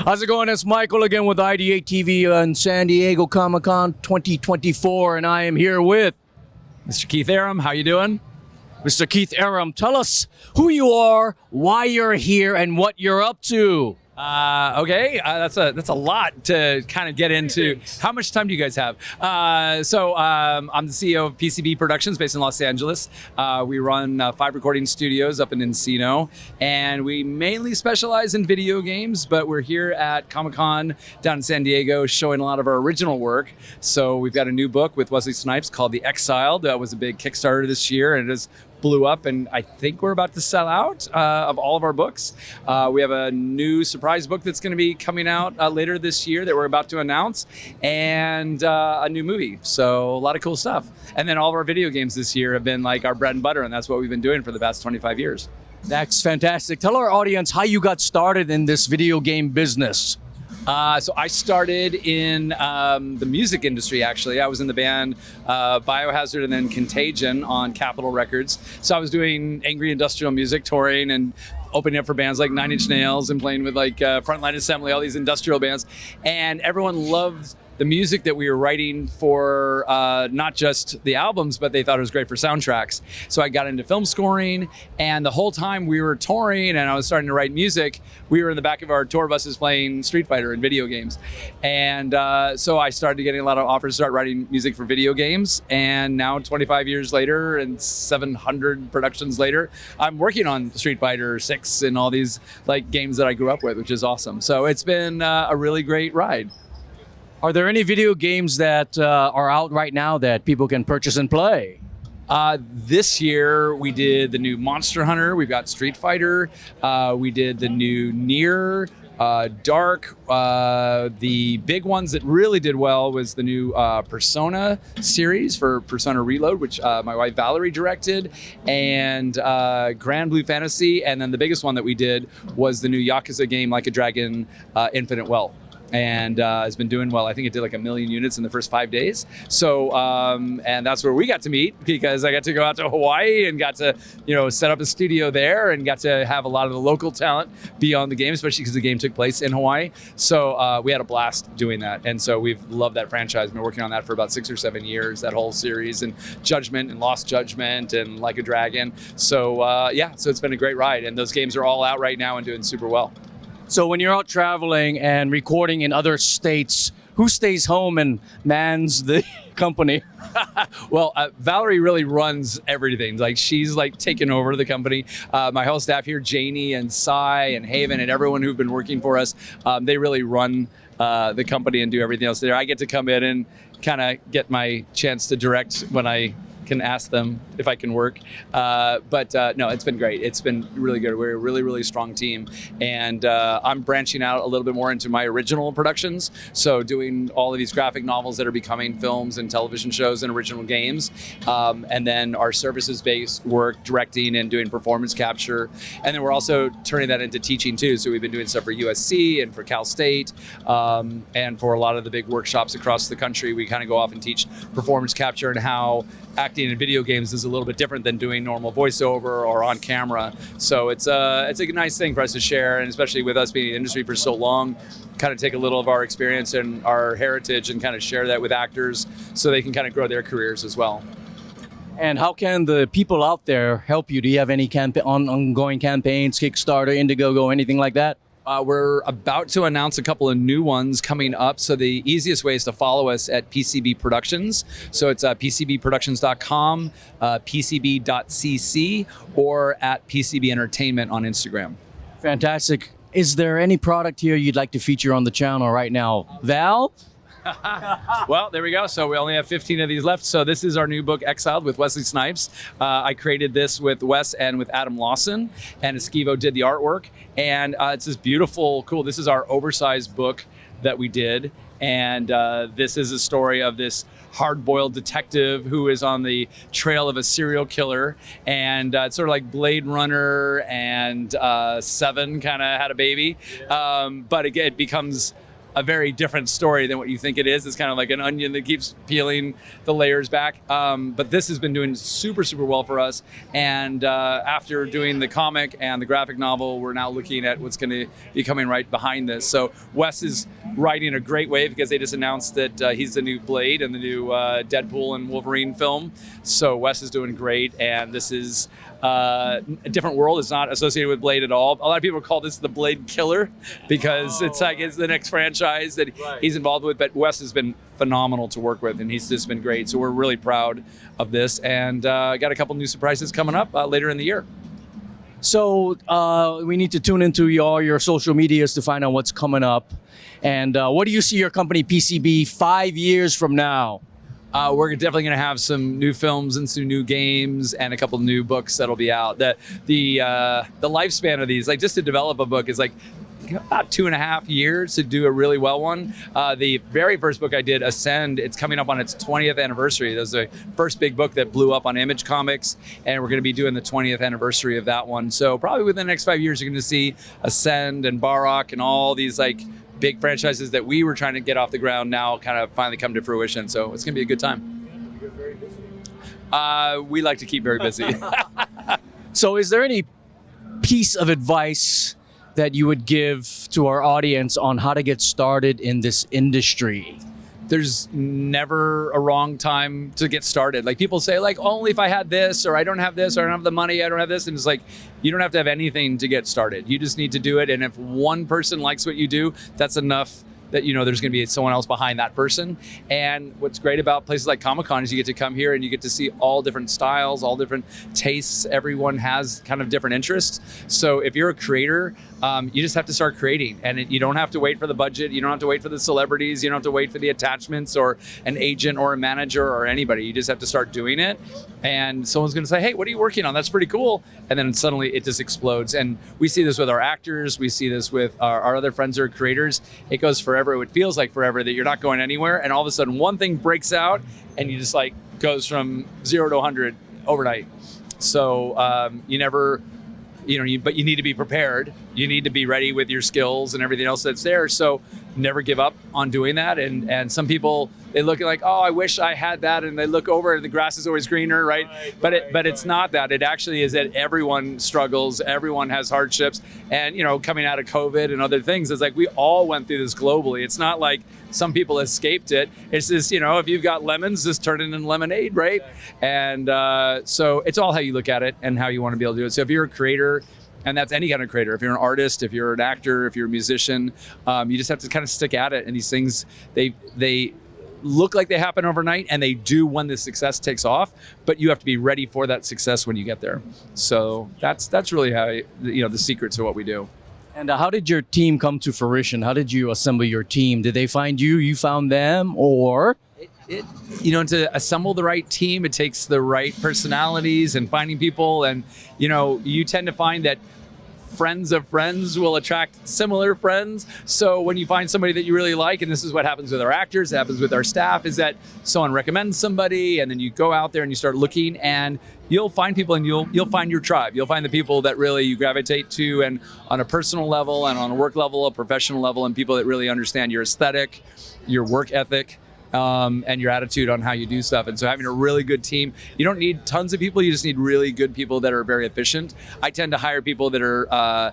How's it going? It's Michael again with IdeateTV on San Diego Comic-Con 2024, and I am here with Mr. Keith Arem. How you doing? Mr. Keith Arem. Tell us who you are, why you're here, and what you're up to. Okay, that's a lot to kind of get into. How much time do you guys have? I'm the CEO of PCB Productions based in Los Angeles. We run 5 recording studios up in Encino, and we mainly specialize in video games, but we're here at Comic-Con down in San Diego showing a lot of our original work. So we've got a new book with Wesley Snipes called The Exiled. That was a big Kickstarter this year, and it is blew up, and I think we're about to sell out of all of our books. We have a new surprise book that's going to be coming out later this year that we're about to announce, and a new movie. So a lot of cool stuff. And then all of our video games this year have been like our bread and butter, and that's what we've been doing for the past 25 years. That's fantastic. Tell our audience how you got started in this video game business. So I started in the music industry, actually. I was in the band Biohazard and then Contagion on Capitol Records. So I was doing angry industrial music, touring and opening up for bands like Nine Inch Nails and playing with like Frontline Assembly, all these industrial bands. And everyone loved the music that we were writing for not just the albums, but they thought it was great for soundtracks. So I got into film scoring, and the whole time we were touring and I was starting to write music, we were in the back of our tour buses playing Street Fighter and video games. And so I started getting a lot of offers to start writing music for video games. And now 25 years later and 700 productions later, I'm working on Street Fighter 6 and all these like games that I grew up with, which is awesome. So it's been a really great ride. Are there any video games that are out right now that people can purchase and play? This year we did the new Monster Hunter. We've got Street Fighter. We did the new Nier, Dark. The big ones that really did well was the new Persona series for Persona Reload, which my wife Valerie directed, and Grand Blue Fantasy. And then the biggest one that we did was the new Yakuza game, Like a Dragon, Infinite Wealth. And has been doing well. I think it did like 1 million units in the first 5 days. So, and that's where we got to meet, because I got to go out to Hawaii and got to, set up a studio there and got to have a lot of the local talent be on the game, especially because the game took place in Hawaii. So we had a blast doing that. And so we've loved that franchise. Been working on that for about 6 or 7 years, that whole series, and Judgment and Lost Judgment and Like a Dragon. So yeah, so it's been a great ride. And those games are all out right now and doing super well. So when you're out traveling and recording in other states, who stays home and mans the company? Well, Valerie really runs everything. Like, she's like taken over the company. My whole staff here, Janie and Cy and Haven and everyone who've been working for us, they really run the company and do everything else there. I get to come in and kind of get my chance to direct when I can ask them if I can work. But no, it's been great. It's been really good. We're a really, really strong team. And I'm branching out a little bit more into my original productions. So doing all of these graphic novels that are becoming films and television shows and original games. And then our services-based work, directing and doing performance capture. And then we're also turning that into teaching too. So we've been doing stuff for USC and for Cal State. And for a lot of the big workshops across the country, we kind of go off and teach performance capture and how acting in video games is a little bit different than doing normal voiceover or on camera. So it's a nice thing for us to share, and especially with us being in the industry for so long, kind of take a little of our experience and our heritage and kind of share that with actors so they can kind of grow their careers as well. And how can the people out there help you? Do you have any ongoing campaigns, Kickstarter, Indiegogo, anything like that? We're about to announce a couple of new ones coming up. So the easiest way is to follow us at PCB Productions. So it's PCBProductions.com, PCB.cc, or at PCB Entertainment on Instagram. Fantastic. Is there any product here you'd like to feature on the channel right now? Val? Well, there we go. So we only have 15 of these left. So this is our new book, Exiled, with Wesley Snipes. I created this with Wes and with Adam Lawson, and Esquivo did the artwork. And it's this beautiful, cool, this is our oversized book that we did. And this is a story of this hard-boiled detective who is on the trail of a serial killer. And it's sort of like Blade Runner and Seven kind of had a baby. But again, it becomes a very different story than what you think it is. It's kind of like an onion that keeps peeling the layers back. But this has been doing super, super well for us. And after doing the comic and the graphic novel, we're now looking at what's going to be coming right behind this. So Wes is riding a great wave because they just announced that he's the new Blade and the new Deadpool and Wolverine film. So Wes is doing great, and this is a different world. It's not associated with Blade at all. A lot of people call this the Blade Killer because it's the next franchise that he's involved with. But Wes has been phenomenal to work with, and he's just been great. So we're really proud of this, and got a couple new surprises coming up later in the year. So we need to tune into all your social medias to find out what's coming up. And what do you see your company PCB 5 years from now? We're definitely going to have some new films and some new games and a couple new books that'll be out. The lifespan of these, like just to develop a book, is like about 2.5 years to do a really well one. The very first book I did, Ascend, it's coming up on its 20th anniversary. That was the first big book that blew up on Image Comics, and we're going to be doing the 20th anniversary of that one. So probably within the next 5 years, you're going to see Ascend and Barrock and all these like big franchises that we were trying to get off the ground now kind of finally come to fruition. So it's going to be a good time. You're very busy. We like to keep very busy. So is there any piece of advice that you would give to our audience on how to get started in this industry? There's never a wrong time to get started. Like people say, like, only if I had this, or I don't have this, or I don't have the money, I don't have this. And it's like, you don't have to have anything to get started. You just need to do it. And if one person likes what you do, that's enough that, you know, there's going to be someone else behind that person. And what's great about places like Comic-Con is you get to come here and you get to see all different styles, all different tastes. Everyone has kind of different interests. So if you're a creator, you just have to start creating, and you don't have to wait for the budget. You don't have to wait for the celebrities. You don't have to wait for the attachments or an agent or a manager or anybody. You just have to start doing it. And someone's going to say, hey, what are you working on? That's pretty cool. And then suddenly it just explodes. And we see this with our actors. We see this with our other friends who are creators. It goes forever. It feels like forever that you're not going anywhere. And all of a sudden one thing breaks out and you just like goes from 0 to 100 overnight. So you never, but you need to be prepared. You need to be ready with your skills and everything else that's there. So never give up on doing that. And some people, they look at like, oh, I wish I had that. And they look over and the grass is always greener, right? But it's not that. It actually is that everyone struggles. Everyone has hardships. And, coming out of COVID and other things, it's like we all went through this globally. It's not like some people escaped it. It's just, if you've got lemons, just turn it into lemonade, right? And so it's all how you look at it and how you want to be able to do it. So if you're a creator, and that's any kind of creator, if you're an artist, if you're an actor, if you're a musician, you just have to kind of stick at it. And these things, they look like they happen overnight, and they do when the success takes off, but you have to be ready for that success when you get there. So that's really how, the secrets of what we do. And how did your team come to fruition? How did you assemble your team? Did they find you? You found them? Or? To assemble the right team, it takes the right personalities and finding people. And, you tend to find that friends of friends will attract similar friends. So when you find somebody that you really like, and this is what happens with our actors, it happens with our staff, is that someone recommends somebody, and then you go out there and you start looking, and you'll find people, and you'll find your tribe. You'll find the people that really you gravitate to, and on a personal level and on a work level, a professional level, and people that really understand your aesthetic, your work ethic, and your attitude on how you do stuff. And so having a really good team, you don't need tons of people, you just need really good people that are very efficient. I tend to hire people that are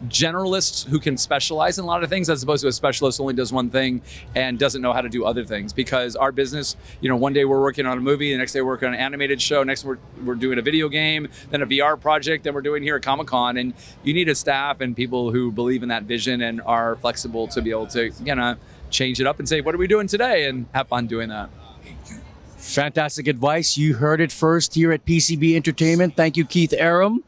generalists who can specialize in a lot of things, as opposed to a specialist who only does one thing and doesn't know how to do other things. Because our business, one day we're working on a movie, the next day we're working on an animated show, next we're doing a video game, then a VR project, then we're doing here at Comic-Con. And you need a staff and people who believe in that vision and are flexible to be able to, change it up and say, what are we doing today? And have fun doing that. Fantastic advice. You heard it first here at PCB Entertainment. Thank you, Keith Arem.